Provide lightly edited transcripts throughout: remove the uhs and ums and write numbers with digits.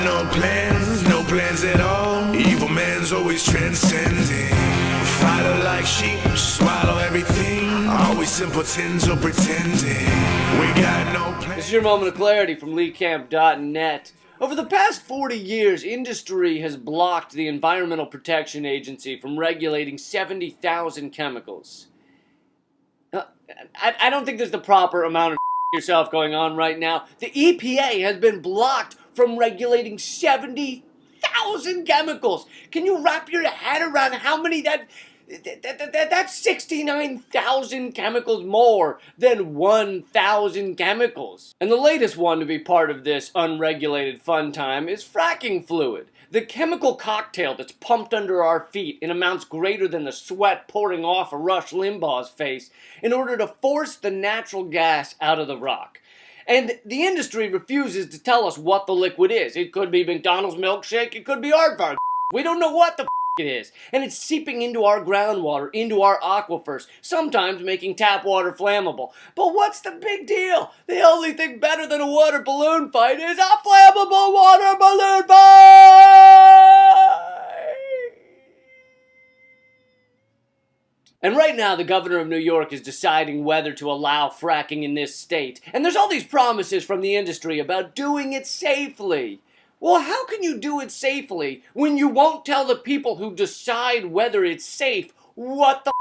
no plans at all. Evil man's always transcending. Fighter like sheep, swallow everything. Always simpletons or pretending. We got no plans. This is your moment of clarity from LeeCamp.net. Over the past 40 years, industry has blocked the Environmental Protection Agency from regulating 70,000 chemicals. I don't think there's the proper amount of yourself going on right now. The EPA has been blocked from regulating 70,000 chemicals. Can you wrap your head around how many that's 69,000 chemicals more than 1,000 chemicals. And the latest one to be part of this unregulated fun time is fracking fluid. The chemical cocktail that's pumped under our feet in amounts greater than the sweat pouring off a Rush Limbaugh's face in order to force the natural gas out of the rock. And the industry refuses to tell us what the liquid is. It could be McDonald's milkshake, it could be aardvark. We don't know what the it is. And it's seeping into our groundwater, into our aquifers, sometimes making tap water flammable. But what's the big deal? The only thing better than a water balloon fight is a flammable water balloon fight! And right now, the governor of New York is deciding whether to allow fracking in this state. And there's all these promises from the industry about doing it safely. Well, how can you do it safely when you won't tell the people who decide whether it's safe what the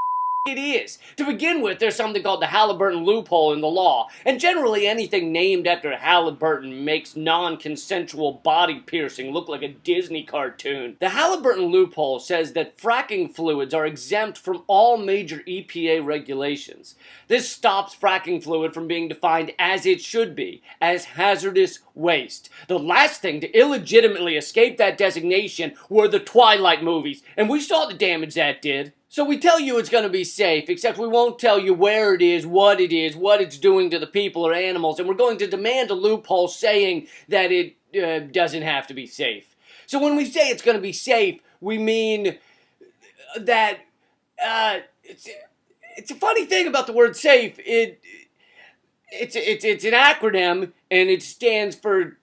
it is? To begin with, there's something called the Halliburton loophole in the law, and generally anything named after Halliburton makes non-consensual body piercing look like a Disney cartoon. The Halliburton loophole says that fracking fluids are exempt from all major EPA regulations. This stops fracking fluid from being defined as it should be, as hazardous waste. The last thing to illegitimately escape that designation were the Twilight movies, and we saw the damage that did. So we tell you it's going to be safe, except we won't tell you where it is, what it's doing to the people or animals, and we're going to demand a loophole saying that it doesn't have to be safe. So when we say it's going to be safe, we mean that it's a funny thing about the word safe. It's an acronym, and it stands for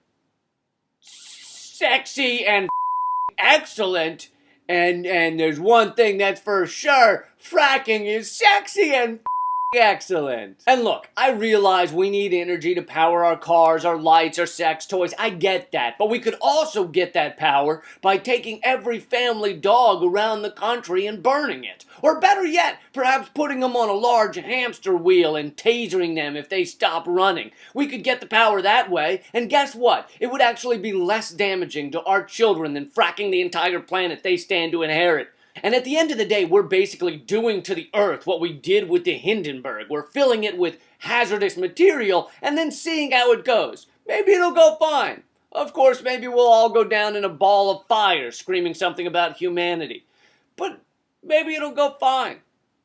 sexy and excellent. And there's one thing that's for sure, fracking is sexy and excellent. And look, I realize we need energy to power our cars, our lights, our sex toys. I get that. But we could also get that power by taking every family dog around the country and burning it. Or better yet, perhaps putting them on a large hamster wheel and tasering them if they stop running. We could get the power that way, and guess what? It would actually be less damaging to our children than fracking the entire planet they stand to inherit. And at the end of the day, we're basically doing to the earth what we did with the Hindenburg. We're filling it with hazardous material and then seeing how it goes. Maybe it'll go fine. Of course, maybe we'll all go down in a ball of fire screaming something about humanity. But maybe it'll go fine.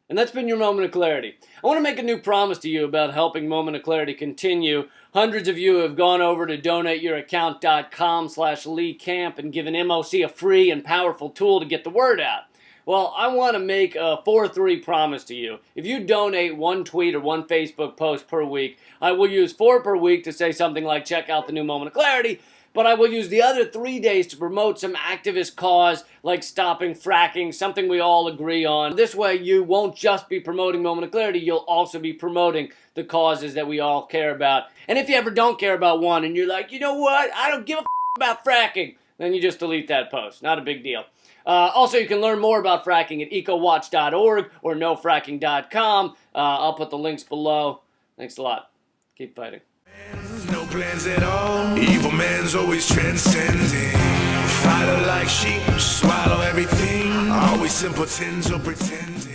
And that's been your Moment of Clarity. I want to make a new promise to you about helping Moment of Clarity continue. Hundreds of you have gone over to donateyouraccount.com/LeeCamp and given MOC a free and powerful tool to get the word out. Well, I want to make a 4-3 promise to you. If you donate one tweet or one Facebook post per week, I will use 4 per week to say something like, check out the new Moment of Clarity, but I will use the other 3 days to promote some activist cause like stopping fracking, something we all agree on. This way, you won't just be promoting Moment of Clarity, you'll also be promoting the causes that we all care about. And if you ever don't care about one and you're like, you know what, I don't give a about fracking, then you just delete that post. Not a big deal. Also, you can learn more about fracking at ecowatch.org or nofracking.com. I'll put the links below. Thanks a lot. Keep fighting. No plans at all. Evil man's always transcending. Fighter like sheep, swallow everything. Always simpletons or pretending.